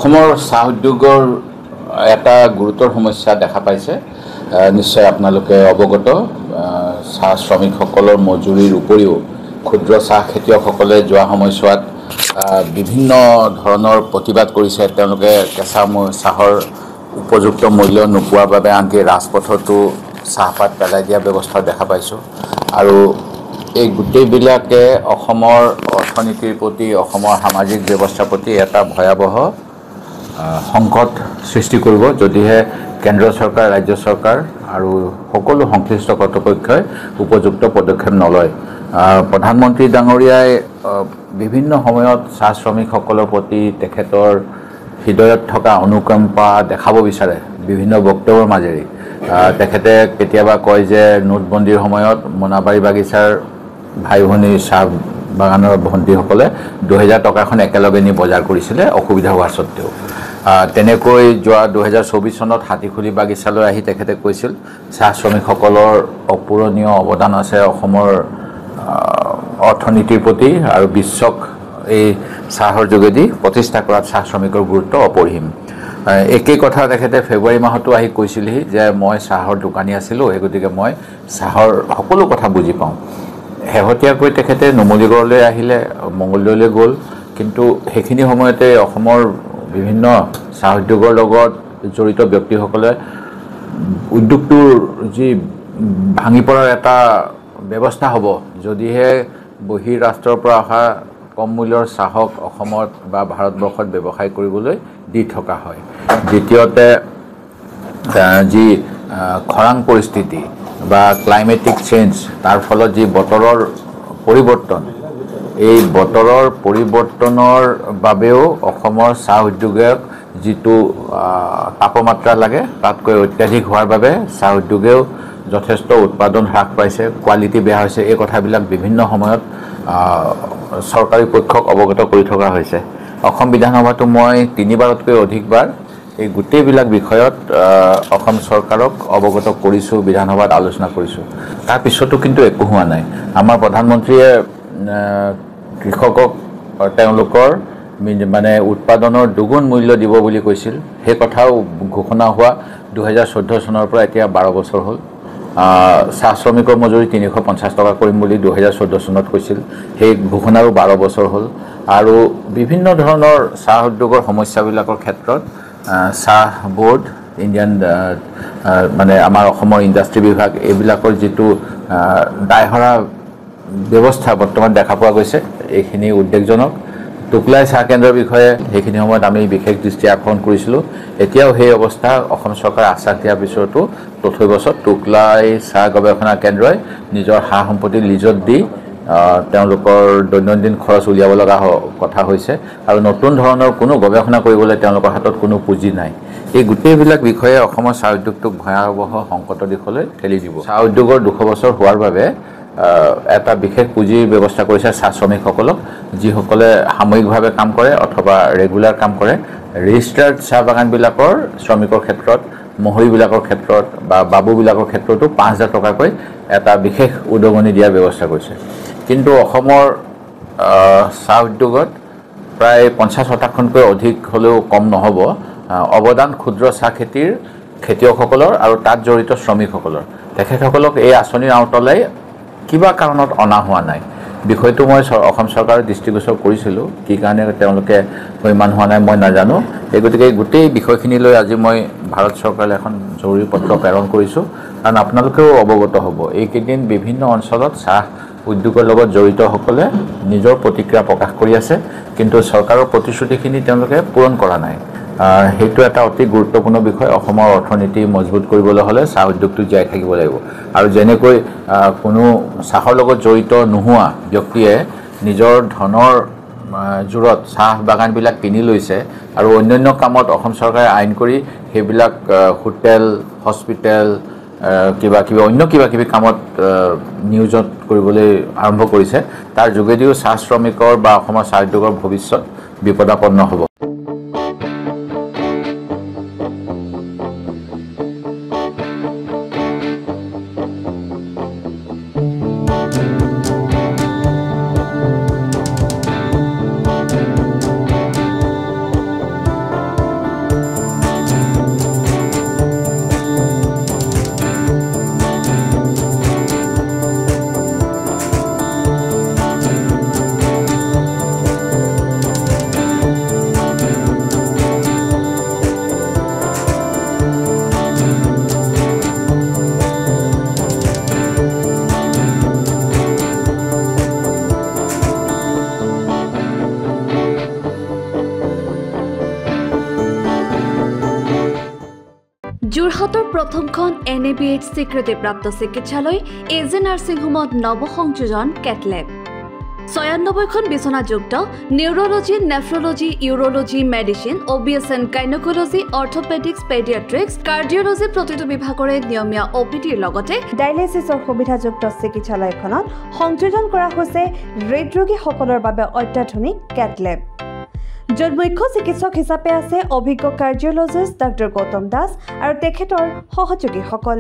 অসমৰ চাহ উদ্যোগৰ এটা গুৰুতৰ সমস্যা দেখা পাইছে। নিশ্চয় আপোনালোকে অৱগত। চাহ শ্ৰমিকসকলৰ মজুৰিৰ উপৰিও ক্ষুদ্ৰ চাহ খেতিয়কসকলে যোৱা সময়ছোৱাত বিভিন্ন ধৰণৰ প্ৰতিবাদ কৰিছে। তেওঁলোকে কেঁচা চাহৰ উপযুক্ত মূল্য নোপোৱাৰ বাবে আনকি ৰাজপথতো চাহপাত পেলাই দিয়া ব্যৱস্থা দেখা পাইছোঁ। আৰু এই গোটেইবিলাকে অসমৰ অৰ্থনীতিৰ প্ৰতি, অসমৰ সামাজিক ব্যৱস্থাৰ প্ৰতি এটা ভয়াৱহ সংকট সৃষ্টি কৰিব যদিহে কেন্দ্ৰ চৰকাৰ, ৰাজ্য চৰকাৰ আৰু সকলো সংশ্লিষ্ট কৰ্তৃপক্ষই উপযুক্ত পদক্ষেপ নলয়। প্ৰধানমন্ত্ৰী ডাঙৰীয়াই বিভিন্ন সময়ত চাহ শ্ৰমিকসকলৰ প্ৰতি তেখেতৰ হৃদয়ত থকা অনুকম্পা দেখাব বিচাৰে বিভিন্ন বক্তব্যৰ মাজেৰে। তেখেতে কেতিয়াবা কয় যে নোটবন্দীৰ সময়ত মোনাবাৰী বাগিচাৰ ভাই ভনী চাহ বাগানৰ ভণ্টিসকলে 2000 টকাখন একেলগে নি বজাৰ কৰিছিলে অসুবিধা হোৱাৰ স্বত্তেও। তেনেকৈ যোৱা 2024 চনত হাতীখুলি বাগিচালৈ আহি তেখেতে কৈছিল চাহ শ্ৰমিকসকলৰ অপূৰণীয় অৱদান আছে অসমৰ অৰ্থনীতিৰ প্ৰতি আৰু বিশ্বক এই চাহৰ যোগেদি প্ৰতিষ্ঠা কৰাত চাহ শ্ৰমিকৰ গুৰুত্ব অপৰিসীম। একেই কথা তেখেতে ফেব্ৰুৱাৰী মাহতো আহি কৈছিলহি যে মই চাহৰ দোকানী আছিলোঁ, এই গতিকে মই চাহৰ সকলো কথা বুজি পাওঁ। শেহতীয়াকৈ তেখেতে নুমলীগড়লৈ আহিলে, মঙলদৈলৈ গ'ল, কিন্তু সেইখিনি সময়তে অসমৰ বিভিন্ন চাহ উদ্যোগৰ লগত জড়িত ব্যক্তিসকলে উদ্যোগটোৰ যি ভাঙি পৰাৰ এটা ব্যৱস্থা হ'ব যদিহে বহিৰ ৰাষ্ট্ৰৰ পৰা অহা কম মূল্যৰ চাহক অসমত বা ভাৰতবৰ্ষত ব্যৱসায় কৰিবলৈ দি থকা হয়। দ্বিতীয়তে যি খৰাং পৰিস্থিতি বা ক্লাইমেটিক চেঞ্জ, তাৰ ফলত যি বতৰৰ পৰিৱৰ্তন, এই বতৰৰ পৰিৱৰ্তনৰ বাবেও অসমৰ চাহ উদ্যোগক যিটো তাপমাত্ৰা লাগে তাতকৈ অত্যাধিক হোৱাৰ বাবে চাহ উদ্যোগেও যথেষ্ট উৎপাদন হ্ৰাস পাইছে, কোৱালিটি বেয়া হৈছে। এই কথাবিলাক বিভিন্ন সময়ত চৰকাৰী পক্ষক অৱগত কৰি থকা হৈছে। অসম বিধানসভাতো মই 3বাৰতকৈ অধিকবাৰ এই গোটেইবিলাক বিষয়ত অসম চৰকাৰক অৱগত কৰিছোঁ, বিধানসভাত আলোচনা কৰিছোঁ। তাৰপিছতো কিন্তু একো হোৱা নাই। আমাৰ প্ৰধানমন্ত্ৰীয়ে কৃষকক তেওঁলোকৰ উৎপাদনৰ দুগুণ মূল্য দিব বুলি কৈছিল। সেই কথাও ঘোষণা হোৱা 2014 চনৰ পৰা এতিয়া 12 বছৰ হ'ল। চাহ শ্ৰমিকৰ মজুৰি 350 টকা কৰিম বুলি 2014 চনত কৈছিল। সেই ঘোষণাৰো 12 বছৰ হ'ল। আৰু বিভিন্ন ধৰণৰ চাহ উদ্যোগৰ সমস্যাবিলাকৰ ক্ষেত্ৰত চাহ বোৰ্ড, ইণ্ডিয়ান আমাৰ অসমৰ ইণ্ডাষ্ট্ৰী বিভাগ, এইবিলাকৰ যিটো দায়হৰা ব্যৱস্থা বৰ্তমান দেখা পোৱা গৈছে, এইখিনি উদ্বেগজনক। টুকলাই চাহ কেন্দ্ৰৰ বিষয়ে সেইখিনি সময়ত আমি বিশেষ দৃষ্টি আকৰ্ষণ কৰিছিলোঁ। এতিয়াও সেই অৱস্থা অসম চৰকাৰে আশ্বাস দিয়াৰ পিছতো তথৈবচত টুকলাই চাহ গৱেষণা কেন্দ্ৰই নিজৰ সা সম্পত্তি লিজত দি তেওঁলোকৰ দৈনন্দিন খৰচ উলিয়াব লগা কথা হৈছে আৰু নতুন ধৰণৰ কোনো গৱেষণা কৰিবলৈ তেওঁলোকৰ হাতত কোনো পুঁজি নাই। এই গোটেইবিলাক বিষয়ে অসমৰ চাহ উদ্যোগটোক ভয়াৱহ সংকটৰ দিশলৈ ঠেলি দিব। চাহ উদ্যোগৰ 200 বছৰ হোৱাৰ বাবে এটা বিশেষ পুঁজিৰ ব্যৱস্থা কৰিছে চাহ শ্ৰমিকসকলক, যিসকলে সাময়িকভাৱে কাম কৰে অথবা ৰেগুলাৰ কাম কৰে। ৰেজিষ্টাৰ্ড চাহ বাগানবিলাকৰ শ্ৰমিকৰ ক্ষেত্ৰত, মহৰীবিলাকৰ ক্ষেত্ৰত বা বাবুবিলাকৰ ক্ষেত্ৰতো 5000 টকাকৈ এটা বিশেষ উদগনি দিয়াৰ ব্যৱস্থা কৰিছে। কিন্তু অসমৰ চাহ উদ্যোগত প্ৰায় 50% অধিক হ'লেও কম নহ'ব অৱদান ক্ষুদ্ৰ চাহ খেতিৰ খেতিয়কসকলৰ আৰু তাত জড়িত শ্ৰমিকসকলৰ। তেখেতসকলক এই আঁচনিৰ আওতালৈ কিবা কাৰণত অনা হোৱা নাই। বিষয়টো মই অসম চৰকাৰৰ দৃষ্টিগোচৰ কৰিছিলোঁ, কি কাৰণে তেওঁলোকে ইমান হোৱা নাই মই নাজানো। এই গতিকে গোটেই বিষয়খিনিলৈ আজি মই ভাৰত চৰকাৰলৈ এখন জৰুৰী পত্ৰ প্ৰেৰণ কৰিছোঁ, কাৰণ আপোনালোকেও অৱগত হ'ব। এইকেইদিন বিভিন্ন অঞ্চলত চাহ উদ্যোগৰ লগত জড়িতসকলে নিজৰ প্ৰতিক্ৰিয়া প্ৰকাশ কৰি আছে, কিন্তু চৰকাৰৰ প্ৰতিশ্ৰুতিখিনি তেওঁলোকে পূৰণ কৰা নাই। সেইটো এটা অতি গুৰুত্বপূৰ্ণ বিষয়। অসমৰ অৰ্থনীতি মজবুত কৰিবলৈ হ'লে চাহ উদ্যোগটো জীয়াই থাকিব লাগিব। আৰু যেনেকৈ কোনো চাহৰ লগত জড়িত নোহোৱা ব্যক্তিয়ে নিজৰ ধনৰ জোৰত চাহ বাগানবিলাক কিনি লৈছে আৰু অন্যান্য কামত অসম চৰকাৰে আইন কৰি সেইবিলাক হোটেল, হস্পিটেল, অন্য কিবা কিবি কামত নিয়োজন কৰিবলৈ আৰম্ভ কৰিছে, তাৰ যোগেদিও চাহ শ্ৰমিকৰ বা অসমৰ চাহ উদ্যোগৰ ভৱিষ্যত বিপদাপন্ন হ'ব। যোৰহাটৰ প্ৰথমখন NABH স্বীকৃতিপ্ৰাপ্ত চিকিৎসালয় এজে নাৰ্ছিং হোমত নৱসংযোজন কেটলেব ৯৬খন বিছনাযুক্ত neurology, nephrology, urology, medicine, OBSN, gynaecology, orthopaedics, paediatrics, cardiology প্ৰতিটো বিভাগৰে নিয়মীয়া OPDৰ লগতে ডায়ালিচিছৰ সুবিধাযুক্ত চিকিৎসালয়খনত সংযোজন কৰা হৈছে হৃদৰোগীসকলৰ বাবে অত্যাধুনিক কেটলেব য'ত মুখ্য চিকিৎসক হিচাপে আছে অভিজ্ঞ কাৰ্ডিঅলজিষ্ট ডক্টৰ গৌতম দাস আৰু তেখেতৰ সহযোগীসকল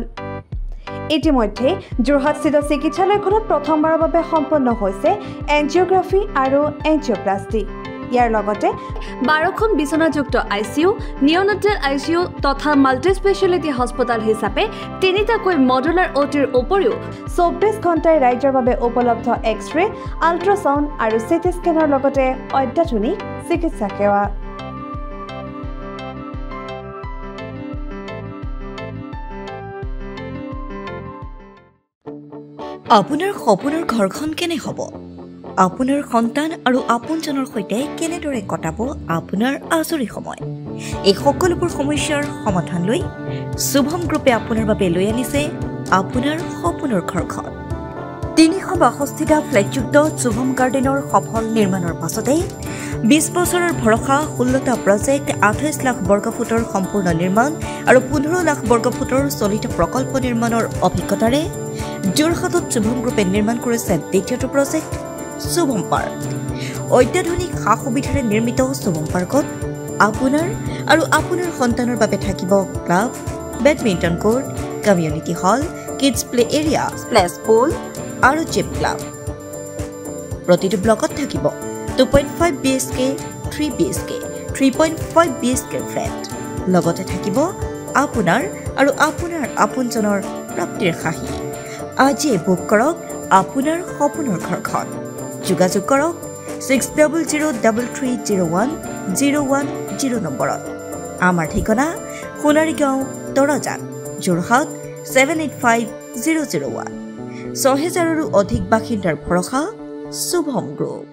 ইতিমধ্যে যোৰহাটস্থিত চিকিৎসালয়খনত প্ৰথমবাৰৰ বাবে সম্পন্ন হৈছে এনজিঅগ্ৰাফি আৰু এনজিঅপ্লাষ্টি ইয়াৰ লগতে 12খন বিছনাযুক্ত ICU, নিঅ'নেটাল ICU তথা মাল্টি স্পেচিয়েলিটি হস্পিটেল হিচাপে 3টাকৈ মডুলাৰ OTৰ উপৰিও 24 ঘণ্টাই ৰাইজৰ বাবে উপলব্ধ এক্স-ৰে, আল্ট্ৰাছাউণ্ড আৰু CT স্কেনৰ লগতে অত্যাধুনিক চিকিৎসা সেৱা আপোনাৰ সপোনৰ ঘৰখন কেনে হ'ব আপোনাৰ সন্তান আৰু আপোনজনৰ সৈতে কেনেদৰে কটাব আপোনাৰ আজৰি সময় এই সকলোবোৰ সমস্যাৰ সমাধান লৈ শুভম গ্ৰুপে আপোনাৰ বাবে লৈ আনিছে আপোনাৰ সপোনৰ ঘৰখন 362টা ফ্লেটযুক্ত শুভম গাৰ্ডেনৰ সফল নিৰ্মাণৰ পাছতে 20 বছৰৰ ভৰসা 16টা প্ৰজেক্ট 28 লাখ বৰ্গফুটৰ সম্পূৰ্ণ নিৰ্মাণ আৰু 15 লাখ বৰ্গফুটৰ চলিত প্ৰকল্প নিৰ্মাণৰ অভিজ্ঞতাৰে যোৰহাটত শুভম গ্ৰুপে নিৰ্মাণ কৰিছে দ্বিতীয়টো প্ৰজেক্ট শুভম পাৰ্ক অত্যাধুনিক সা সুবিধাৰে নিৰ্মিত শুভম পাৰ্কত আপোনাৰ আৰু আপোনাৰ সন্তানৰ বাবে থাকিব club, badminton court, community hall, kids play area, splash pool আৰু জিম ক্লাব প্ৰতিটো ব্লকত থাকিব 2.5 BHK, 3 BHK, 3.5 BHK ফ্লেট লগতে থাকিব আপোনাৰ আৰু আপোনাৰ আপোনজনৰ প্ৰাপ্তিৰ সাহী আজিয়ে বুক কৰক আপোনাৰ সপোনৰ ঘৰখন যোগাযোগ কৰক 6003301010 নম্বৰত আমাৰ ঠিকনা সোণাৰীগাঁও তৰাজান যোৰহাট 785001 6000ৰো অধিক বাসিন্দাৰ ভৰসা শুভম গ্ৰুপ